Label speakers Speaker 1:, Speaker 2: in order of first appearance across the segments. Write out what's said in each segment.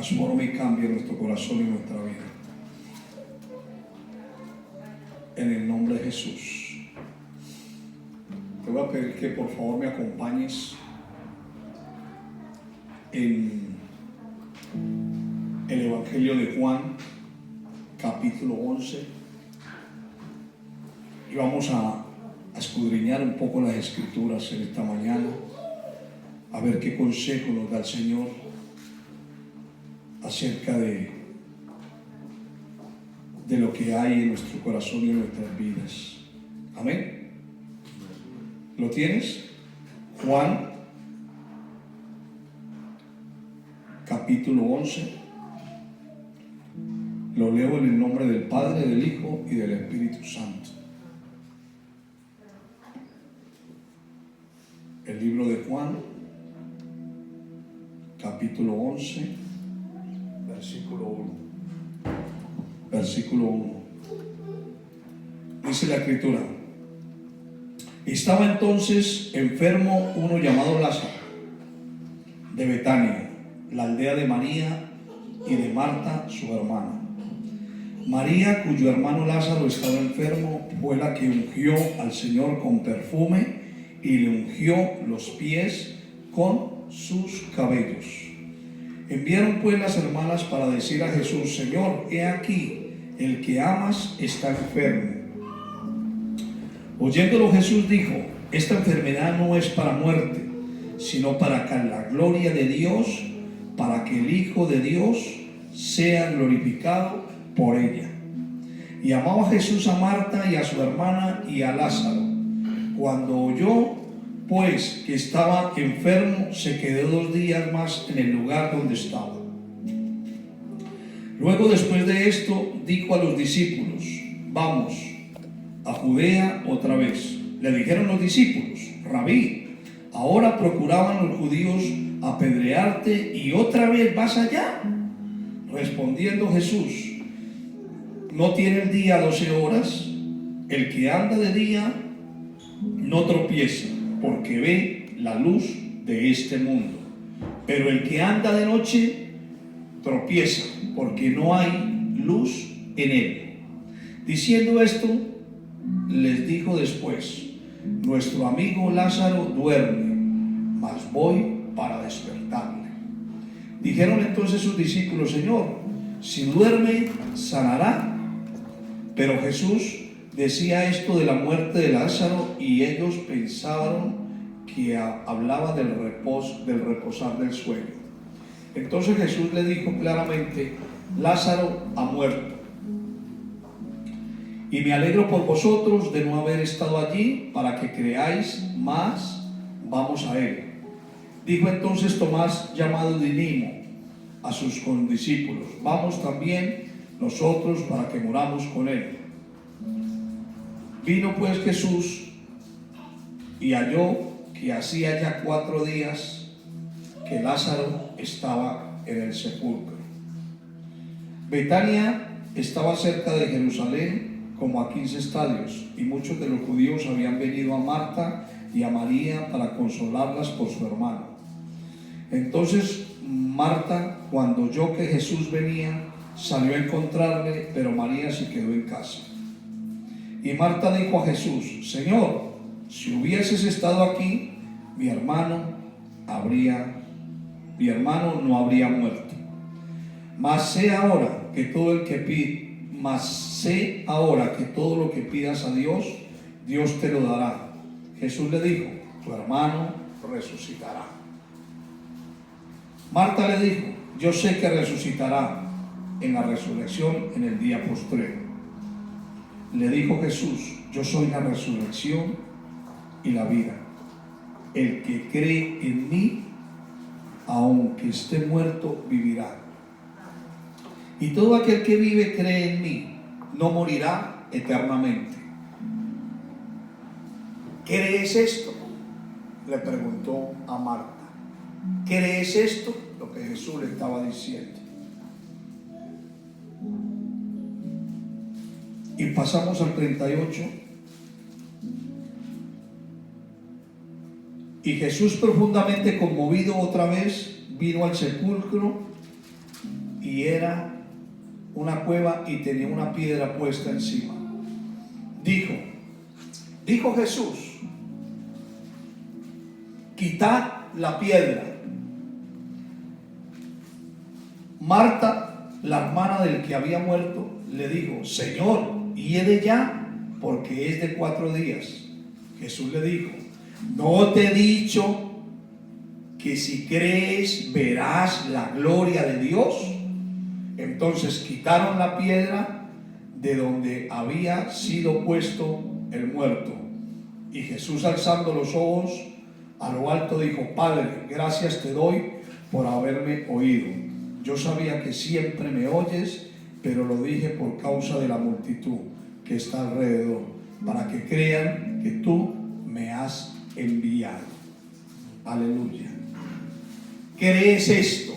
Speaker 1: transforme y cambie nuestro corazón y nuestra vida. En el nombre de Jesús. Te voy a pedir que por favor me acompañes en el Evangelio de Juan, capítulo 11. Y vamos a escudriñar un poco las Escrituras en esta mañana, a ver qué consejo nos da el Señor acerca de lo que hay en nuestro corazón y en nuestras vidas. Amén. ¿Lo tienes? Juan, capítulo 11. Lo leo en el nombre del Padre, del Hijo y del Espíritu Santo. El libro de Juan, capítulo 11, versículo 1. Versículo 1. Dice la Escritura: estaba entonces enfermo uno llamado Lázaro, de Betania, la aldea de María y de Marta, su hermana. María, cuyo hermano Lázaro estaba enfermo, fue la que ungió al Señor con perfume y le ungió los pies con sus cabellos. Enviaron pues las hermanas para decir a Jesús: Señor, he aquí, el que amas está enfermo. Oyéndolo Jesús dijo: esta enfermedad no es para muerte, sino para que la gloria de Dios, para que el Hijo de Dios sea glorificado por ella. Y amaba Jesús a Marta y a su hermana y a Lázaro. Cuando oyó pues que estaba enfermo, se quedó 2 días más en el lugar donde estaba. Luego, después de esto, dijo a los discípulos: vamos a Judea otra vez. Le dijeron los discípulos: Rabí, ahora procuraban los judíos apedrearte y otra vez vas allá. Respondiendo Jesús: ¿no tiene el día 12 horas? El que anda de día no tropieza, porque ve la luz de este mundo. Pero el que anda de noche tropieza, porque no hay luz en él. Diciendo esto, les dijo después: nuestro amigo Lázaro duerme, mas voy para despertarle. Dijeron entonces sus discípulos: Señor, si duerme, sanará. Pero Jesús decía esto de la muerte de Lázaro, y ellos pensaron que hablaba del reposar del sueño. Entonces Jesús le dijo claramente: Lázaro ha muerto, y me alegro por vosotros de no haber estado allí para que creáis, mas vamos a él. Dijo entonces Tomás, llamado Didimo, a sus condiscípulos: vamos también nosotros para que muramos con él. Vino pues Jesús y halló que hacía ya 4 días que Lázaro estaba en el sepulcro. Betania estaba cerca de Jerusalén, como a 15 estadios, y muchos de los judíos habían venido a Marta y a María para consolarlas por su hermano. Entonces Marta, cuando oyó que Jesús venía, salió a encontrarle, pero María se quedó en casa. Y Marta dijo a Jesús: Señor, si hubieses estado aquí, mi hermano no habría muerto. Mas sé ahora que todo lo que pidas a Dios, Dios te lo dará. Jesús le dijo: tu hermano resucitará. Marta le dijo: yo sé que resucitará en la resurrección en el día postrero. Le dijo Jesús: yo soy la resurrección y la vida. El que cree en mí, aunque esté muerto, vivirá. Y todo aquel que vive, cree en mí, no morirá eternamente. ¿Crees esto?, le preguntó a Marta. ¿Crees esto? Lo que Jesús le estaba diciendo. Y pasamos al 38. Y Jesús, profundamente conmovido, otra vez vino al sepulcro, y era una cueva y tenía una piedra puesta encima. Dijo Jesús: quitad la piedra. Marta, la hermana del que había muerto, le dijo: Señor, hiede ya, porque es de 4 días. Jesús le dijo: ¿no te he dicho que si crees verás la gloria de Dios? Entonces quitaron la piedra de donde había sido puesto el muerto. Y Jesús, alzando los ojos a lo alto, dijo: Padre, gracias te doy por haberme oído. Yo sabía que siempre me oyes, pero lo dije por causa de la multitud que está alrededor, para que crean que tú me has enviado. Aleluya. ¿Crees esto?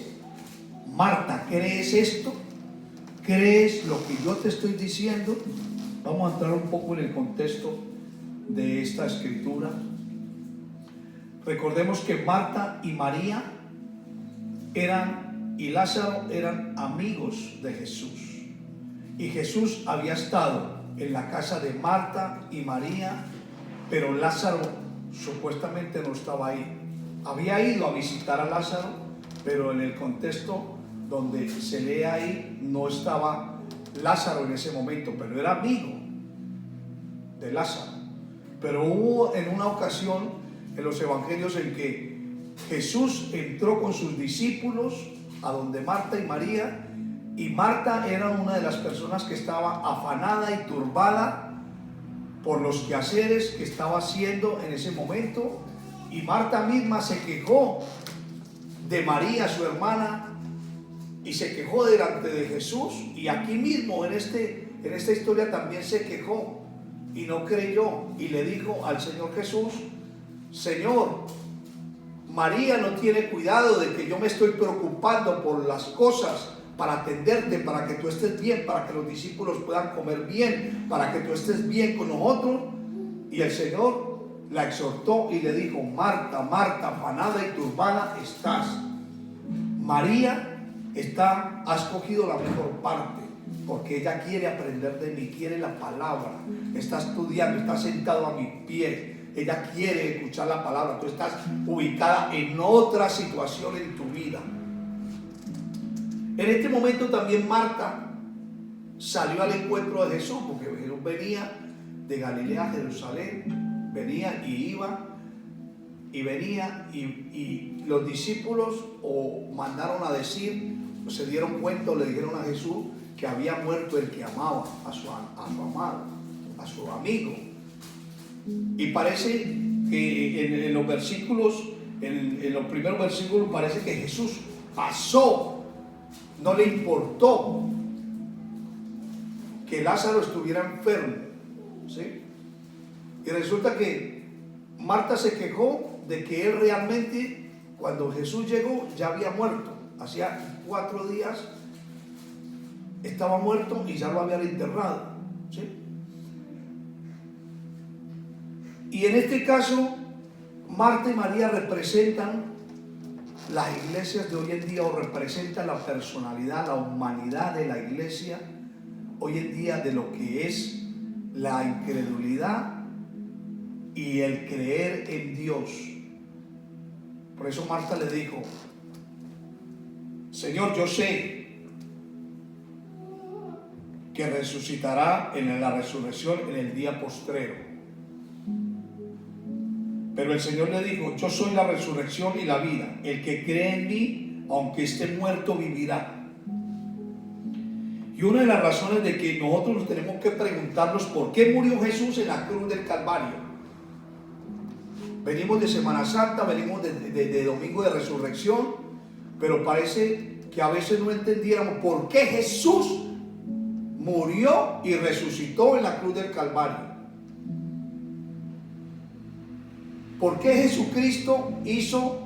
Speaker 1: Marta, ¿crees esto? ¿Crees lo que yo te estoy diciendo? Vamos a entrar un poco en el contexto de esta escritura. Recordemos que Marta y María y Lázaro eran amigos de Jesús. Y Jesús había estado en la casa de Marta y María, pero Lázaro supuestamente no estaba ahí. Había ido a visitar a Lázaro, pero en el contexto donde se lee ahí no estaba Lázaro en ese momento, pero era amigo de Lázaro. Pero hubo en una ocasión en los evangelios en que Jesús entró con sus discípulos a donde Marta y María, y Marta era una de las personas que estaba afanada y turbada por los quehaceres que estaba haciendo en ese momento, y Marta misma se quejó de María, su hermana, y se quejó delante de Jesús. Y aquí mismo en esta historia también se quejó y no creyó, y le dijo al Señor Jesús: Señor, María no tiene cuidado de que yo me estoy preocupando por las cosas para atenderte, para que tú estés bien, para que los discípulos puedan comer bien, para que tú estés bien con nosotros. Y el Señor la exhortó y le dijo: Marta, Marta, afanada y turbada estás. María ha escogido la mejor parte, porque ella quiere aprender de mí, quiere la palabra, está estudiando, está sentado a mis pies. Ella quiere escuchar la palabra. Tú estás ubicada en otra situación en tu vida. En este momento también Marta salió al encuentro de Jesús, porque Jesús venía de Galilea a Jerusalén, venía y iba, y venía, y los discípulos mandaron a decir, se dieron cuenta, le dijeron a Jesús que había muerto el que amaba a su amado, a su amigo. Y parece que en los versículos, en los primeros versículos, parece que Jesús pasó, no le importó que Lázaro estuviera enfermo, ¿sí? Y resulta que Marta se quejó de que él realmente, cuando Jesús llegó, ya había muerto. Hacía 4 días estaba muerto y ya lo habían enterrado, ¿sí? Y en este caso, Marta y María representan las iglesias de hoy en día, o representan la personalidad, la humanidad de la iglesia hoy en día, de lo que es la incredulidad y el creer en Dios. Por eso Marta le dijo: Señor, yo sé que resucitará en la resurrección en el día postrero. Pero el Señor le dijo: yo soy la resurrección y la vida. El que cree en mí, aunque esté muerto, vivirá. Y una de las razones de que nosotros tenemos que preguntarnos por qué murió Jesús en la cruz del Calvario. Venimos de Semana Santa, venimos de Domingo de Resurrección, pero parece que a veces no entendiéramos por qué Jesús murió y resucitó en la cruz del Calvario. ¿Por qué Jesucristo hizo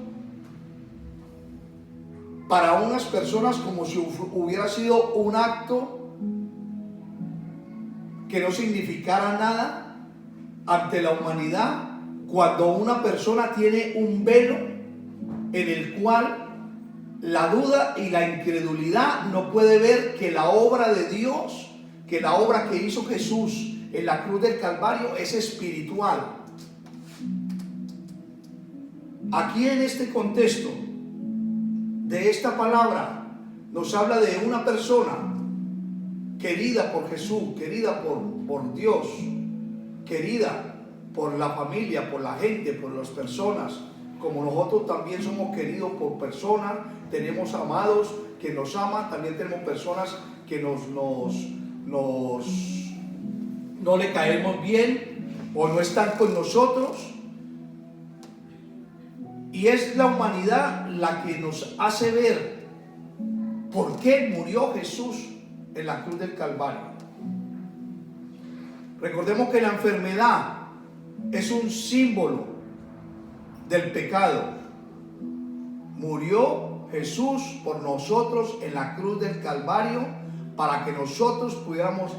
Speaker 1: para unas personas como si hubiera sido un acto que no significara nada ante la humanidad, cuando una persona tiene un velo en el cual
Speaker 2: la duda y la incredulidad no puede ver que la obra de Dios, que la obra que hizo Jesús en la cruz del Calvario es espiritual. Aquí en este contexto de esta palabra nos habla de una persona querida por Jesús, querida por Dios, querida por la familia, por la gente, por las personas, como nosotros también somos queridos por personas, tenemos amados que nos aman, también tenemos personas que no le caemos bien o no están con nosotros. Y es la humanidad la que nos hace ver por qué murió Jesús en la cruz del Calvario. Recordemos que la enfermedad es un símbolo del pecado. Murió Jesús por nosotros en la cruz del Calvario para que nosotros pudiéramos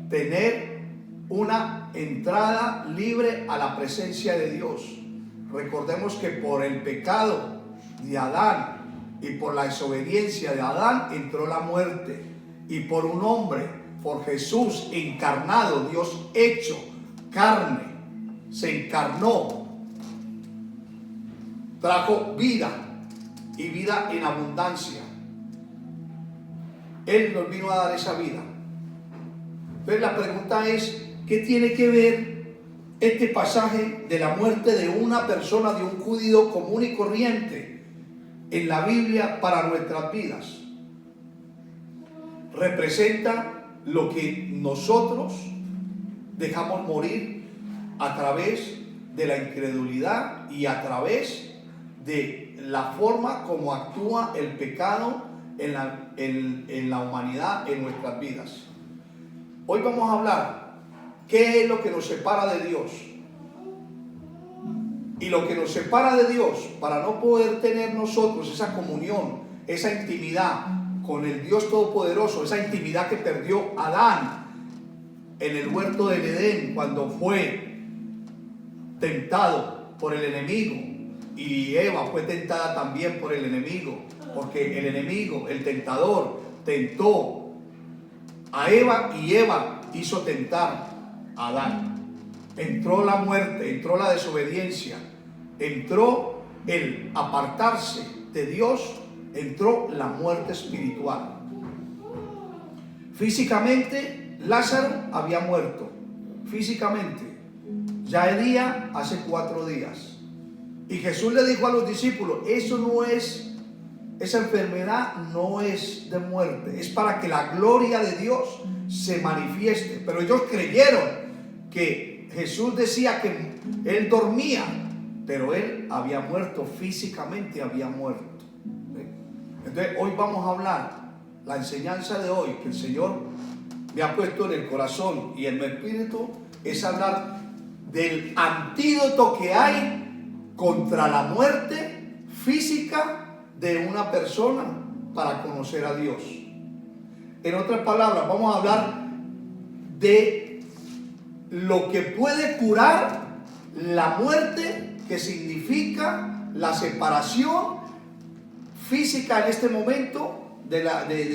Speaker 2: tener una entrada libre a la presencia de Dios. Recordemos que por el pecado de Adán y por la desobediencia de Adán entró la muerte, y por un hombre, por Jesús encarnado, Dios hecho carne, se encarnó, trajo vida y vida en abundancia. Él nos vino a dar esa vida. Entonces la pregunta es, ¿qué tiene que ver este pasaje de la muerte de una persona, de un judío común y corriente en la Biblia para nuestras vidas? Representa lo que nosotros dejamos morir a través de la incredulidad y a través de la forma como actúa el pecado en la humanidad, en nuestras vidas. Hoy vamos a hablar qué es lo que nos separa de Dios. Y lo que nos separa de Dios, para no poder tener nosotros esa comunión, esa intimidad con el Dios Todopoderoso, esa intimidad que perdió Adán en el huerto del Edén cuando fue tentado por el enemigo, y Eva fue tentada también por el enemigo, porque el enemigo, el tentador, tentó a Eva y Eva hizo tentar a Adán. Entró la muerte, entró la desobediencia, entró el apartarse de Dios, entró la muerte espiritual. Físicamente, Lázaro había muerto, físicamente. Ya Elías hace 4 días. Y Jesús le dijo a los discípulos, esa enfermedad no es de muerte, es para que la gloria de Dios se manifieste. Pero ellos creyeron que Jesús decía que él dormía, pero él había muerto, físicamente había muerto. Entonces hoy vamos a hablar, la enseñanza de hoy que el Señor me ha puesto en el corazón y en mi espíritu, es hablar del antídoto que hay contra la muerte física de una persona para conocer a Dios. En otras palabras, vamos a hablar de lo que puede curar la muerte, que significa la separación física en este momento de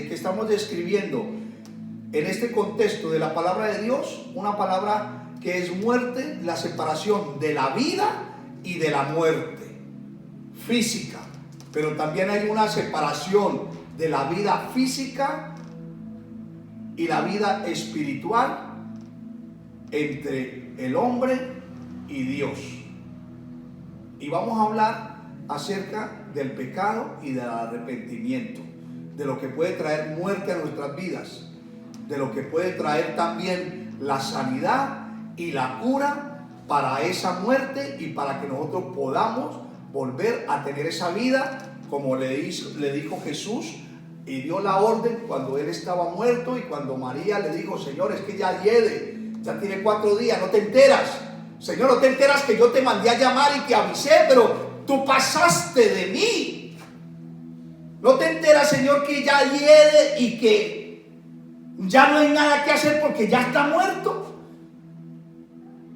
Speaker 2: que estamos describiendo en este contexto de la palabra de Dios, una palabra que es muerte, la separación de la vida y de la muerte física. Pero también hay una separación de la vida física y la vida espiritual entre el hombre y Dios. Y vamos a hablar acerca del pecado y del arrepentimiento, de lo que puede traer muerte a nuestras vidas, de lo que puede traer también la sanidad y la cura para esa muerte y para que nosotros podamos volver a tener esa vida como le dijo Jesús, y dio la orden cuando él estaba muerto, y cuando María le dijo, Señor, es que ya ya tiene 4 días, no te enteras, Señor, no te enteras que yo te mandé a llamar y te avisé, pero tú pasaste de mí. No te enteras, Señor, que ya hiede y que ya no hay nada que hacer porque ya está muerto.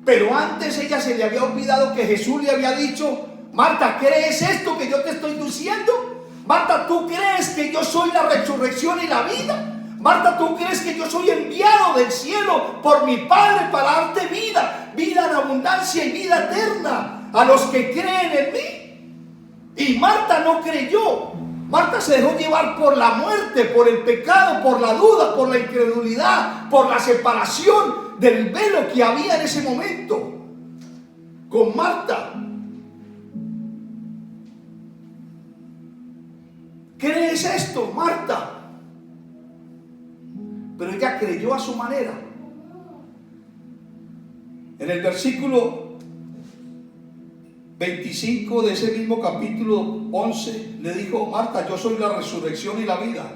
Speaker 2: Pero antes ella se le había olvidado que Jesús le había dicho, Marta, ¿crees esto que yo te estoy diciendo? Marta, ¿tú crees que yo soy la resurrección y la vida? Marta, ¿tú crees que yo soy enviado del cielo por mi Padre para darte vida, vida en abundancia y vida eterna a los que creen en mí? Y Marta no creyó. Marta se dejó llevar por la muerte, por el pecado, por la duda, por la incredulidad, por la separación del velo que había en ese momento con Marta. ¿Crees esto, Marta? Pero ella creyó a su manera. En el versículo 25 de ese mismo capítulo 11 le dijo: Marta, yo soy la resurrección y la vida.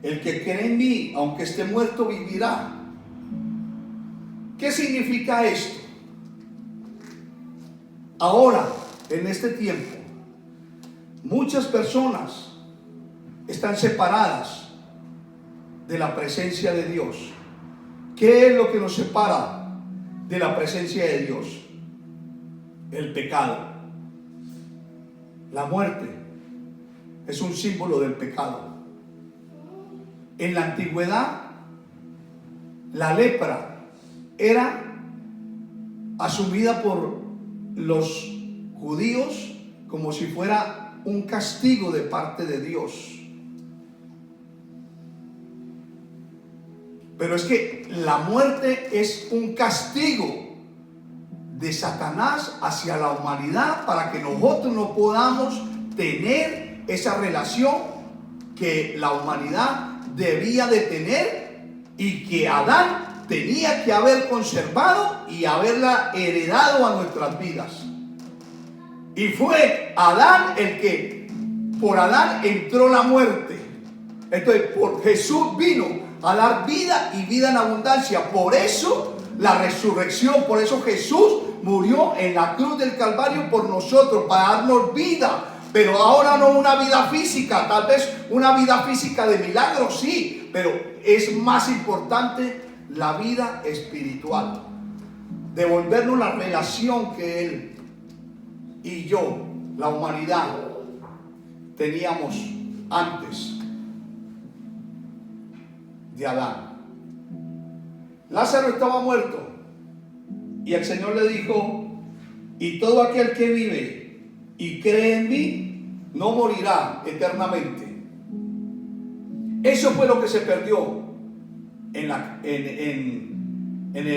Speaker 2: El que cree en mí, aunque esté muerto, vivirá. ¿Qué significa esto? Ahora, en este tiempo, muchas personas están separadas de la presencia de Dios. ¿Qué es lo que nos separa de la presencia de Dios? El pecado. La muerte es un símbolo del pecado. En la antigüedad, la lepra era asumida por los judíos como si fuera un castigo de parte de Dios. Pero es que la muerte es un castigo de Satanás hacia la humanidad para que nosotros no podamos tener esa relación que la humanidad debía de tener y que Adán tenía que haber conservado y haberla heredado a nuestras vidas. Y fue Adán el que, por Adán entró la muerte. Entonces, por Jesús vino a dar vida y vida en abundancia. Por eso la resurrección, por eso Jesús murió en la cruz del Calvario por nosotros, para darnos vida. Pero ahora no una vida física, tal vez una vida física de milagros, sí, pero es más importante la vida espiritual. Devolvernos la relación que Él y yo, la humanidad, teníamos antes de Adán. Lázaro estaba muerto y el Señor le dijo: y todo aquel que vive y cree en mí no morirá eternamente. Eso fue lo que se perdió en el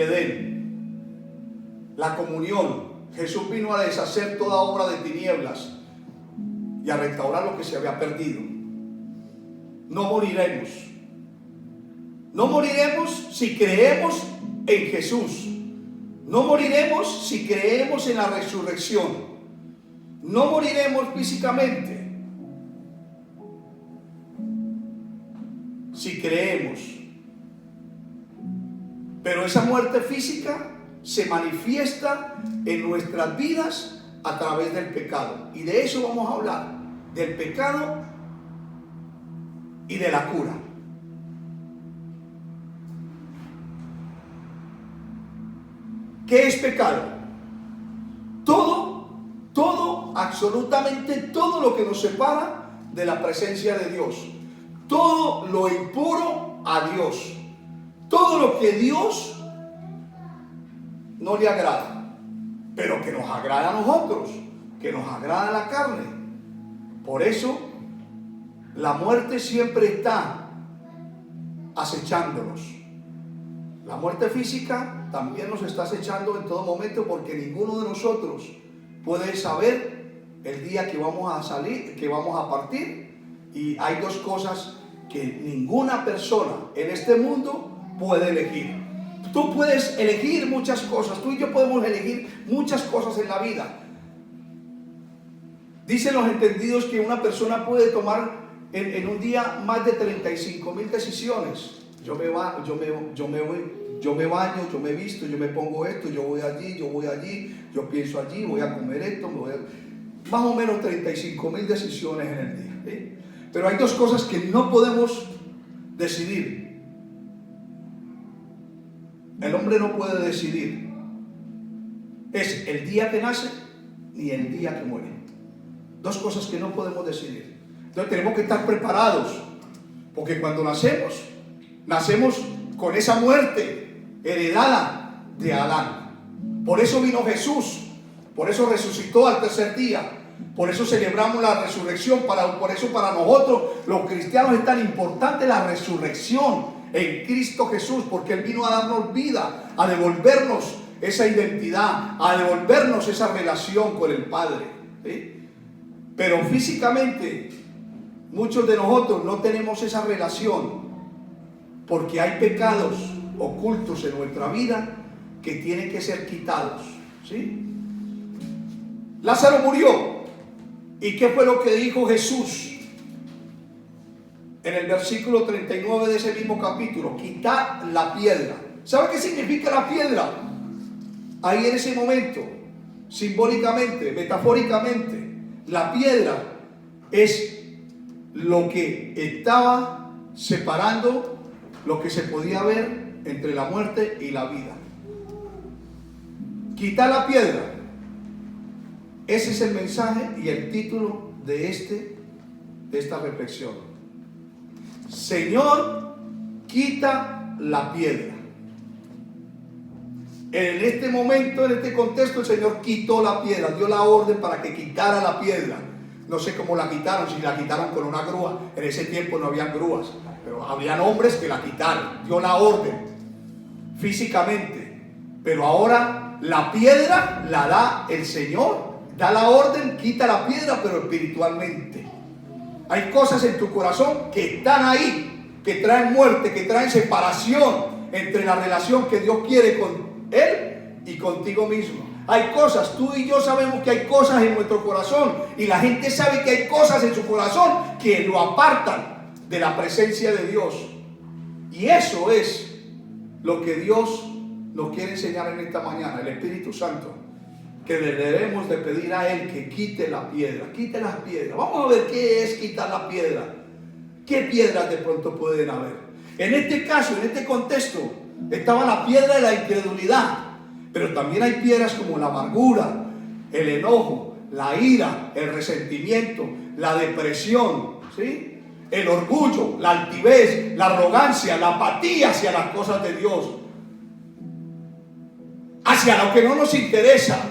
Speaker 2: Edén. La comunión. Jesús vino a deshacer toda obra de tinieblas y a restaurar lo que se había perdido. No moriremos. No moriremos si creemos en Jesús. No moriremos si creemos en la resurrección. No moriremos físicamente si creemos. Pero esa muerte física se manifiesta en nuestras vidas a través del pecado. Y de eso vamos a hablar, del pecado y de la cura. ¿Qué es pecado? Todo, absolutamente todo lo que nos separa de la presencia de Dios. Todo lo impuro a Dios. Todo lo que Dios no le agrada, pero que nos agrada a nosotros, que nos agrada la carne. Por eso la muerte siempre está acechándonos. La muerte física también nos está acechando en todo momento, porque ninguno de nosotros puede saber el día que vamos a salir, que vamos a partir. Y hay dos cosas que ninguna persona en este mundo puede elegir. Tú puedes elegir muchas cosas, tú y yo podemos elegir muchas cosas en la vida. Dicen los entendidos que una persona puede tomar en un día más de 35,000 decisiones. Yo me baño, yo me visto, yo me pongo esto, yo voy allí, yo pienso allí, voy a comer esto, más o menos 35,000 decisiones en el día, ¿sí? Pero hay dos cosas que no podemos decidir. El hombre no puede decidir. Es el día que nace ni el día que muere. Dos cosas que no podemos decidir. Entonces tenemos que estar preparados, porque cuando nacemos, nacemos con esa muerte heredada de Adán. Por eso vino Jesús, por eso resucitó al tercer día, por eso celebramos la resurrección. Por eso para nosotros los cristianos es tan importante la resurrección en Cristo Jesús, porque Él vino a darnos vida, a devolvernos esa identidad, a devolvernos esa relación con el Padre, ¿sí? Pero físicamente muchos de nosotros no tenemos esa relación, porque hay pecados ocultos en nuestra vida que tienen que ser quitados, ¿sí? Lázaro murió. ¿Y qué fue lo que dijo Jesús en el versículo 39 de ese mismo capítulo? Quitad la piedra. ¿Sabe qué significa la piedra? Ahí en ese momento, simbólicamente, metafóricamente, la piedra es lo que estaba separando lo que se podía ver entre la muerte y la vida. Quita la piedra. Ese es el mensaje y el título de esta reflexión. Señor, quita la piedra. En este momento, en este contexto, el Señor quitó la piedra, dio la orden para que quitara la piedra. No sé cómo la quitaron, si la quitaron con una grúa. En ese tiempo no habían grúas, pero habían hombres que la quitaron. Dio la orden físicamente, pero ahora la piedra la da el Señor. Da la orden, quita la piedra, pero espiritualmente. Hay cosas en tu corazón que están ahí, que traen muerte, que traen separación entre la relación que Dios quiere con Él y contigo mismo. Hay cosas, tú y yo sabemos que hay cosas en nuestro corazón, y la gente sabe que hay cosas en su corazón que lo apartan de la presencia de Dios. Y eso es lo que Dios nos quiere enseñar en esta mañana, el Espíritu Santo, que le debemos de pedir a Él que quite la piedra, quite las piedras. Vamos a ver qué es quitar la piedra. ¿Qué piedras de pronto pueden haber? En este caso, en este contexto, estaba la piedra de la incredulidad, pero también hay piedras como la amargura, el enojo, la ira, el resentimiento, la depresión, ¿sí? El orgullo, la altivez, la arrogancia, la apatía hacia las cosas de Dios, hacia lo que no nos interesa,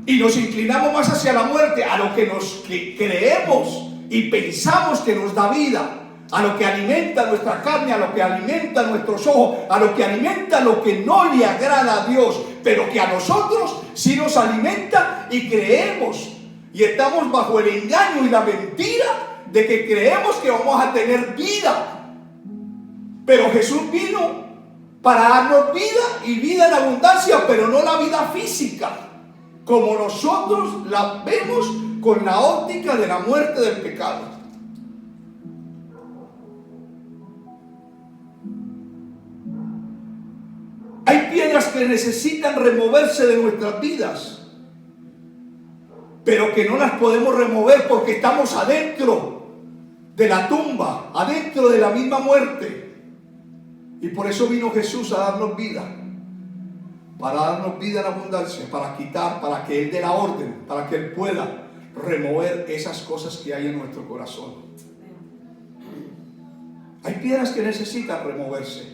Speaker 2: y nos inclinamos más hacia la muerte, a lo que creemos y pensamos que nos da vida, a lo que alimenta nuestra carne, a lo que alimenta nuestros ojos, a lo que alimenta lo que no le agrada a Dios, pero que a nosotros sí nos alimenta, y creemos y estamos bajo el engaño y la mentira de que creemos que vamos a tener vida. Pero Jesús vino para darnos vida, y vida en abundancia, pero no la vida física como nosotros la vemos con la óptica de la muerte del pecado. Hay piedras que necesitan removerse de nuestras vidas, pero que no las podemos remover porque estamos adentro de la tumba, adentro de la misma muerte. Y por eso vino Jesús a darnos vida, para darnos vida en abundancia, para quitar, para que Él dé la orden, para que Él pueda remover esas cosas que hay en nuestro corazón. Hay piedras que necesitan removerse.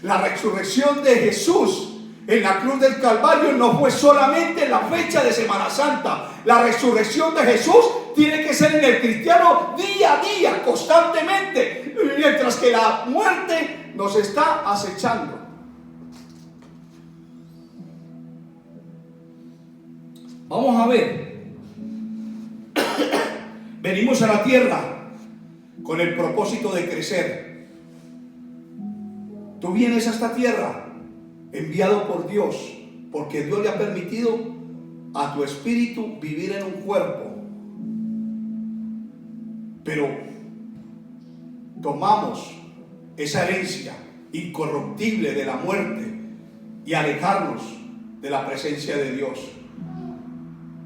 Speaker 2: La resurrección de Jesús en la cruz del Calvario no fue solamente en la fecha de Semana Santa. La resurrección de Jesús tiene que ser en el cristiano día a día, constantemente, mientras que la muerte nos está acechando. Vamos a ver. Venimos a la tierra con el propósito de crecer. Tú vienes a esta tierra enviado por Dios, porque Dios le ha permitido a tu espíritu vivir en un cuerpo. Pero tomamos esa herencia incorruptible de la muerte y alejarnos de la presencia de Dios.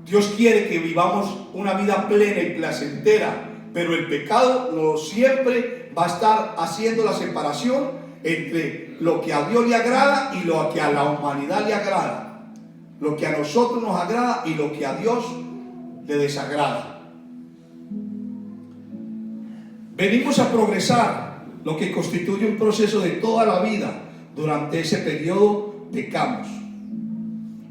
Speaker 2: Dios quiere que vivamos una vida plena y placentera, pero el pecado no siempre va a estar haciendo la separación entre lo que a Dios le agrada y lo que a la humanidad le agrada, lo que a nosotros nos agrada y lo que a Dios le desagrada. Venimos a progresar, lo que constituye un proceso de toda la vida. Durante ese periodo pecamos.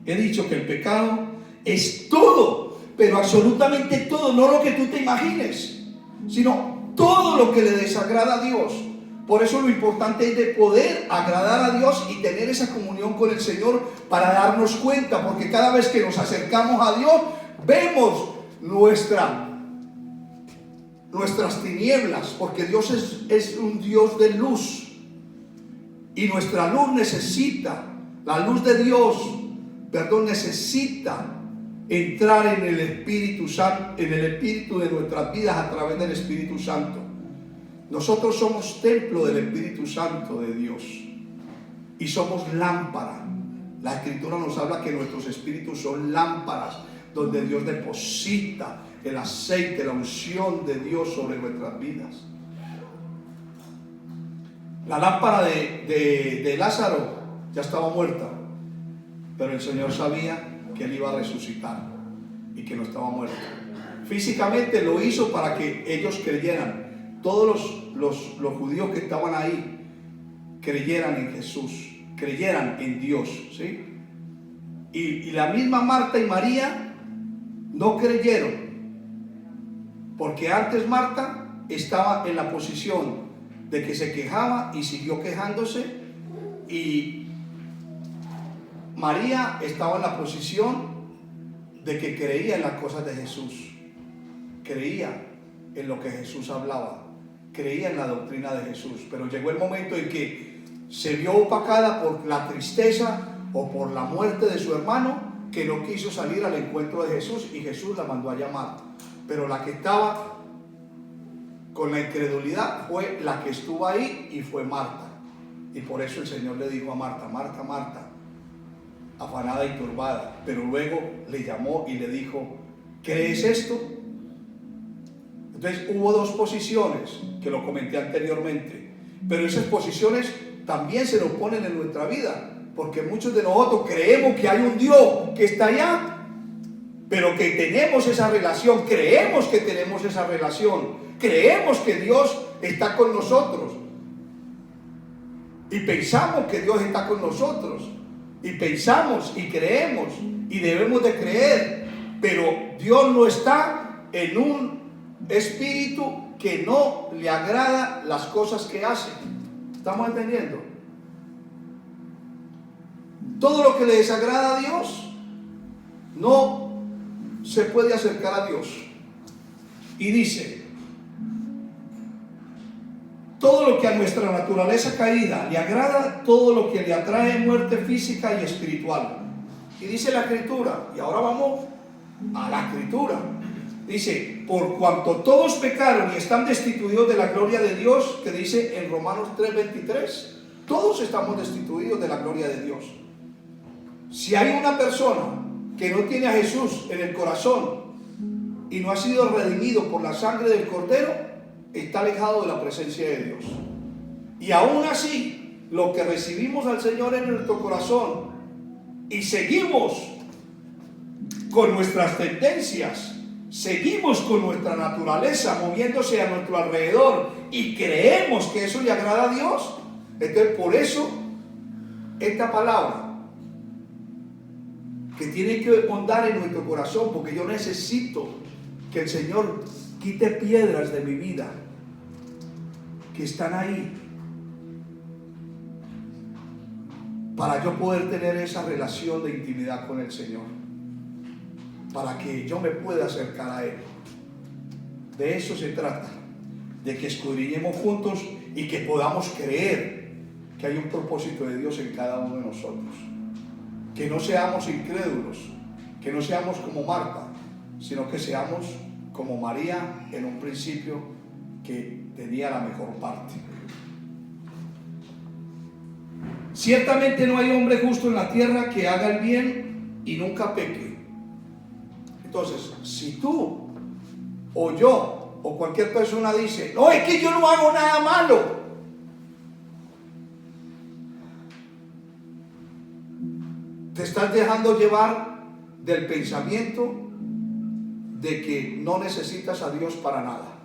Speaker 2: He dicho que el pecado es todo, pero absolutamente todo, no lo que tú te imagines, sino todo lo que le desagrada a Dios. Por eso lo importante es de poder agradar a Dios y tener esa comunión con el Señor para darnos cuenta, porque cada vez que nos acercamos a Dios, vemos nuestras tinieblas, porque Dios es un Dios de luz. Y nuestra luz necesita, la luz de Dios, necesita entrar en el Espíritu Santo, en el Espíritu de nuestras vidas a través del Espíritu Santo. Nosotros somos templo del Espíritu Santo de Dios y somos lámpara. La Escritura nos habla que nuestros espíritus son lámparas donde Dios deposita el aceite, la unción de Dios sobre nuestras vidas. La lámpara de Lázaro ya estaba muerta, pero el Señor sabía que él iba a resucitar y que no estaba muerto. Físicamente lo hizo para que ellos creyeran. Todos los judíos que estaban ahí creyeran en Jesús, creyeran en Dios, ¿sí? Y la misma Marta y María no creyeron, porque antes Marta estaba en la posición de que se quejaba y siguió quejándose, y María estaba en la posición de que creía en las cosas de Jesús, creía en lo que Jesús hablaba, creía en la doctrina de Jesús. Pero llegó el momento en que se vio opacada por la tristeza o por la muerte de su hermano, que no quiso salir al encuentro de Jesús, y Jesús la mandó a llamar. Pero la que estaba con la incredulidad fue la que estuvo ahí, y fue Marta. Y por eso el Señor le dijo a Marta: Marta, Marta, afanada y turbada. Pero luego le llamó y le dijo: ¿crees esto? Entonces hubo dos posiciones que lo comenté anteriormente, pero esas posiciones también se nos ponen en nuestra vida, porque muchos de nosotros creemos que hay un Dios que está allá, pero que tenemos esa relación, creemos que tenemos esa relación, creemos que Dios está con nosotros, y pensamos que Dios está con nosotros, y pensamos y creemos, y debemos de creer, pero Dios no está en un espíritu que no le agrada las cosas que hace. ¿Estamos entendiendo? Todo lo que le desagrada a Dios no se puede acercar a Dios. Y dice: todo lo que a nuestra naturaleza caída le agrada, todo lo que le atrae muerte física y espiritual. Y dice la Escritura, y ahora vamos a la Escritura. Dice: por cuanto todos pecaron y están destituidos de la gloria de Dios, que dice en Romanos 3:23, todos estamos destituidos de la gloria de Dios. Si hay una persona que no tiene a Jesús en el corazón y no ha sido redimido por la sangre del Cordero, está alejado de la presencia de Dios. Y aún así, lo que recibimos al Señor en nuestro corazón y seguimos con nuestras tendencias, seguimos con nuestra naturaleza moviéndose a nuestro alrededor y creemos que eso le agrada a Dios, entonces por eso esta palabra que tiene que mondar en nuestro corazón, porque yo necesito que el Señor quite piedras de mi vida que están ahí, para yo poder tener esa relación de intimidad con el Señor, para que yo me pueda acercar a Él. De eso se trata, de que escudriñemos juntos y que podamos creer que hay un propósito de Dios en cada uno de nosotros. Que no seamos incrédulos, que no seamos como Marta, sino que seamos como María en un principio, que tenía la mejor parte. Ciertamente no hay hombre justo en la tierra que haga el bien y nunca peque. Entonces, si tú o yo o cualquier persona dice: no, es que yo no hago nada malo, te estás dejando llevar del pensamiento de que no necesitas a Dios para nada.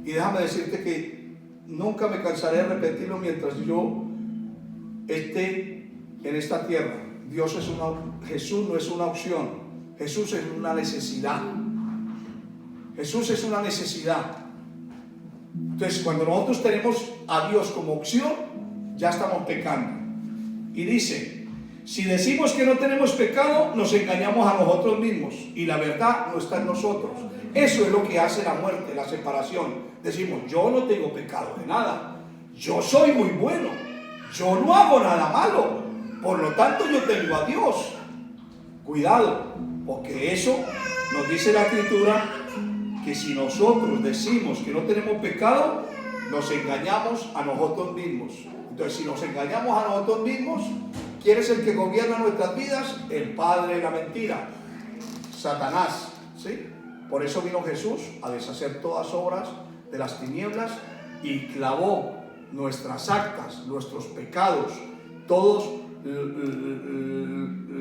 Speaker 2: Y déjame decirte que nunca me cansaré de repetirlo mientras yo esté en esta tierra. Jesús no es una opción, Jesús es una necesidad. Jesús es una necesidad. Entonces, cuando nosotros tenemos a Dios como opción, ya estamos pecando. Y dice, si decimos que no tenemos pecado, nos engañamos a nosotros mismos y la verdad no está en nosotros. Eso es lo que hace la muerte, la separación. Decimos, yo no tengo pecado de nada, yo soy muy bueno, yo no hago nada malo, por lo tanto yo tengo a Dios. Cuidado, porque eso nos dice la Escritura, que si nosotros decimos que no tenemos pecado, nos engañamos a nosotros mismos. Entonces, si nos engañamos a nosotros mismos, ¿quién es el que gobierna nuestras vidas? El padre de la mentira, Satanás, ¿sí? Por eso vino Jesús a deshacer todas obras de las tinieblas y clavó nuestras actas, nuestros pecados, todos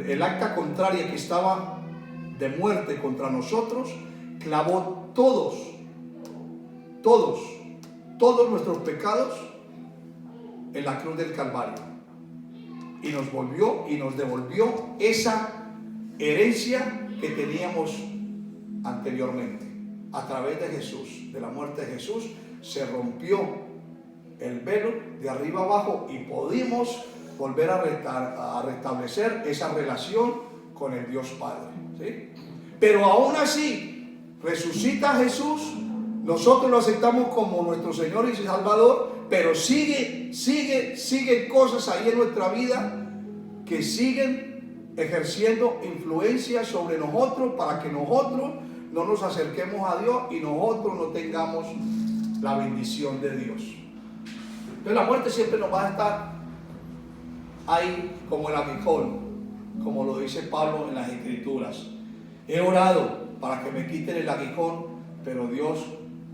Speaker 2: el acta contraria que estaba de muerte contra nosotros, clavó todos nuestros pecados en la cruz del Calvario y nos volvió y nos devolvió esa herencia que teníamos anteriormente. A través de Jesús, de la muerte de Jesús, se rompió el velo de arriba abajo y pudimos volver a restablecer esa relación con el Dios Padre, ¿sí? Pero aún así, resucita Jesús, nosotros lo aceptamos como nuestro Señor y Salvador, pero siguen cosas ahí en nuestra vida que siguen ejerciendo influencia sobre nosotros para que nosotros no nos acerquemos a Dios y nosotros no tengamos la bendición de Dios. Entonces la muerte siempre nos va a estar ahí como el aguijón, como lo dice Pablo en las Escrituras. He orado para que me quiten el aguijón, pero Dios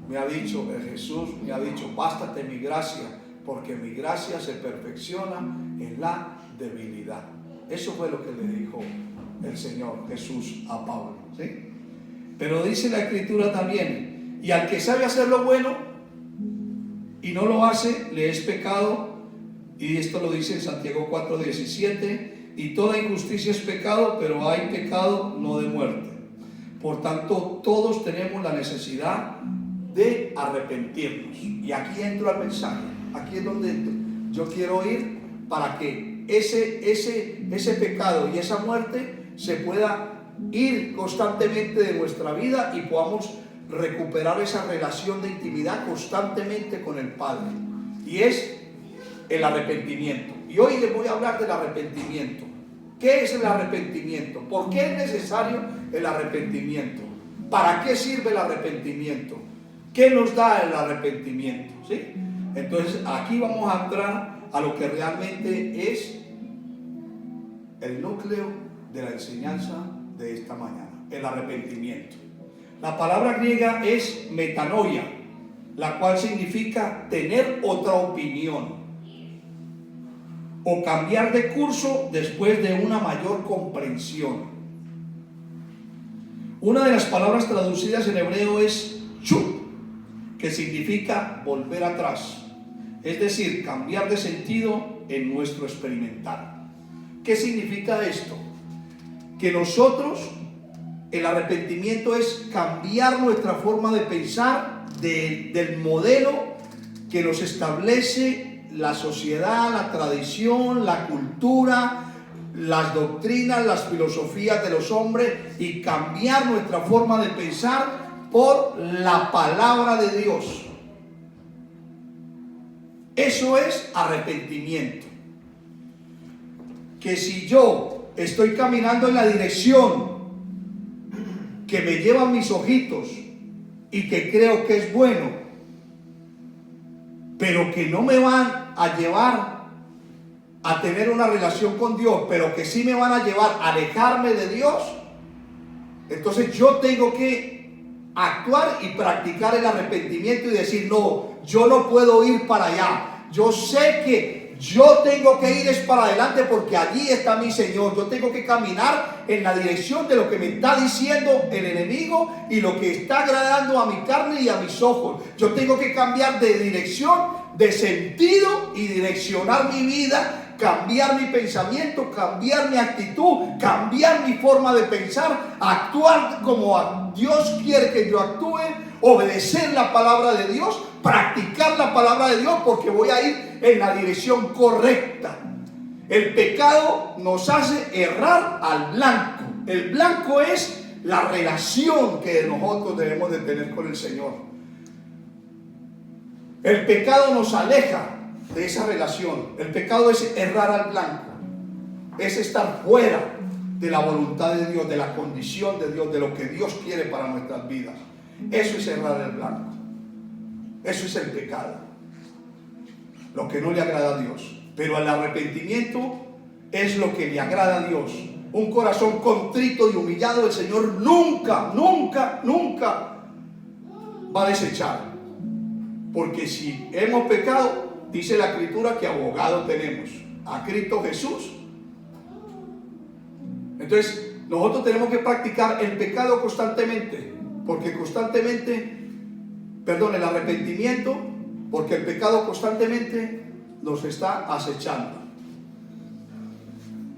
Speaker 2: me ha dicho, Jesús me ha dicho, bástate mi gracia, porque mi gracia se perfecciona en la debilidad. Eso fue lo que le dijo el Señor Jesús a Pablo, ¿sí? Pero dice la Escritura también, y al que sabe hacer lo bueno y no lo hace, le es pecado, y esto lo dice en Santiago 4:17, y toda injusticia es pecado, pero hay pecado no de muerte. Por tanto, todos tenemos la necesidad de arrepentirnos. Y aquí entro al mensaje, aquí es donde yo quiero ir para que ese pecado y esa muerte se pueda ir constantemente de nuestra vida y podamos recuperar esa relación de intimidad constantemente con el Padre. Y es el arrepentimiento. Y hoy les voy a hablar del arrepentimiento. ¿Qué es el arrepentimiento? ¿Por qué es necesario el arrepentimiento? ¿Para qué sirve el arrepentimiento? ¿Qué nos da el arrepentimiento? ¿Sí? Entonces aquí vamos a entrar a lo que realmente es el núcleo de la enseñanza de esta mañana, el arrepentimiento. La palabra griega es metanoia, la cual significa tener otra opinión o cambiar de curso después de una mayor comprensión. Una de las palabras traducidas en hebreo es chup, que significa volver atrás, es decir, cambiar de sentido en nuestro experimentar. ¿Qué significa esto? Que nosotros, el arrepentimiento es cambiar nuestra forma de pensar del modelo que nos establece la sociedad, la tradición, la cultura, las doctrinas, las filosofías de los hombres, y cambiar nuestra forma de pensar por la palabra de Dios. Eso es arrepentimiento. Que si yo estoy caminando en la dirección que me llevan mis ojitos y que creo que es bueno, pero que no me van a llevar a tener una relación con Dios, pero que sí me van a llevar a alejarme de Dios, entonces yo tengo que actuar y practicar el arrepentimiento y decir, no, yo no puedo ir para allá. Yo sé que Yo tengo que ir es para adelante porque allí está mi Señor. Yo tengo que caminar en la dirección de lo que me está diciendo el enemigo y lo que está agradando a mi carne y a mis ojos. Yo tengo que cambiar de dirección, de sentido y direccionar mi vida, cambiar mi pensamiento, cambiar mi actitud, cambiar mi forma de pensar, actuar como Dios quiere que yo actúe, obedecer la palabra de Dios, practicar la palabra de Dios, porque voy a ir en la dirección correcta. El pecado nos hace errar al blanco. El blanco es la relación que nosotros debemos de tener con el Señor. El pecado nos aleja de esa relación. El pecado es errar al blanco, es estar fuera de la voluntad de Dios, de la condición de Dios, de lo que Dios quiere para nuestras vidas. Eso es errar al blanco. Eso es el pecado, lo que no le agrada a Dios. Pero el arrepentimiento es lo que le agrada a Dios. Un corazón contrito y humillado el Señor nunca, nunca, nunca va a desechar. Porque si hemos pecado, dice la Escritura que abogado tenemos a Cristo Jesús. Entonces nosotros tenemos que practicar el pecado constantemente, porque el arrepentimiento, porque el pecado constantemente nos está acechando.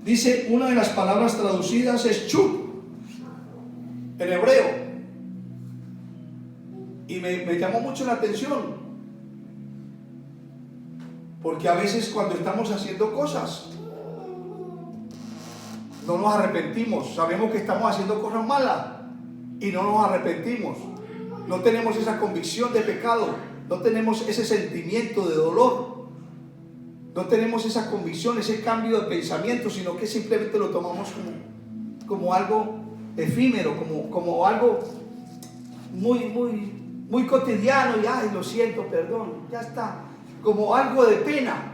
Speaker 2: Dice, una de las palabras traducidas es chub en hebreo, y me llamó mucho la atención, porque a veces cuando estamos haciendo cosas no nos arrepentimos, sabemos que estamos haciendo cosas malas y no nos arrepentimos, no tenemos esa convicción de pecado, no tenemos ese sentimiento de dolor, no tenemos esa convicción, ese cambio de pensamiento, sino que simplemente lo tomamos como algo efímero, como algo muy cotidiano, y ay, lo siento, perdón, ya está, como algo de pena.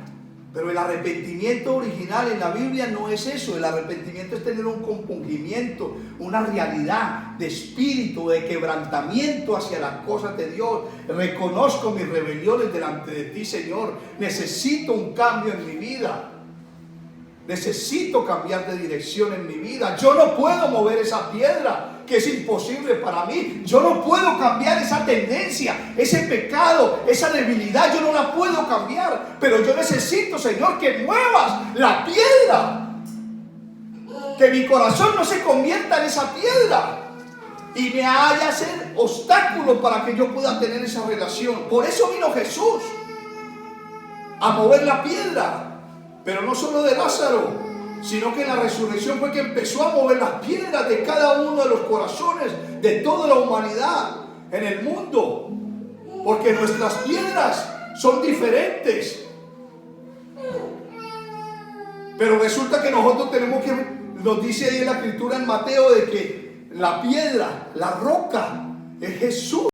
Speaker 2: Pero el arrepentimiento original en la Biblia no es eso. El arrepentimiento es tener un compungimiento, una realidad de espíritu, de quebrantamiento hacia las cosas de Dios. Reconozco mis rebeliones delante de ti, Señor. Necesito un cambio en mi vida. Necesito cambiar de dirección en mi vida. Yo no puedo mover esa piedra, que es imposible para mí. Yo no puedo cambiar esa tendencia, ese pecado, esa debilidad. Yo no la puedo cambiar. Pero yo necesito, Señor, que muevas la piedra. Que mi corazón no se convierta en esa piedra y me haya ser obstáculo para que yo pueda tener esa relación. Por eso vino Jesús a mover la piedra. Pero no solo de Lázaro, sino que en la resurrección fue que empezó a mover las piedras de cada uno de los corazones de toda la humanidad en el mundo. Porque nuestras piedras son diferentes. Pero resulta que nosotros tenemos que, nos dice ahí en la Escritura en Mateo, de que la piedra, la roca, es Jesús.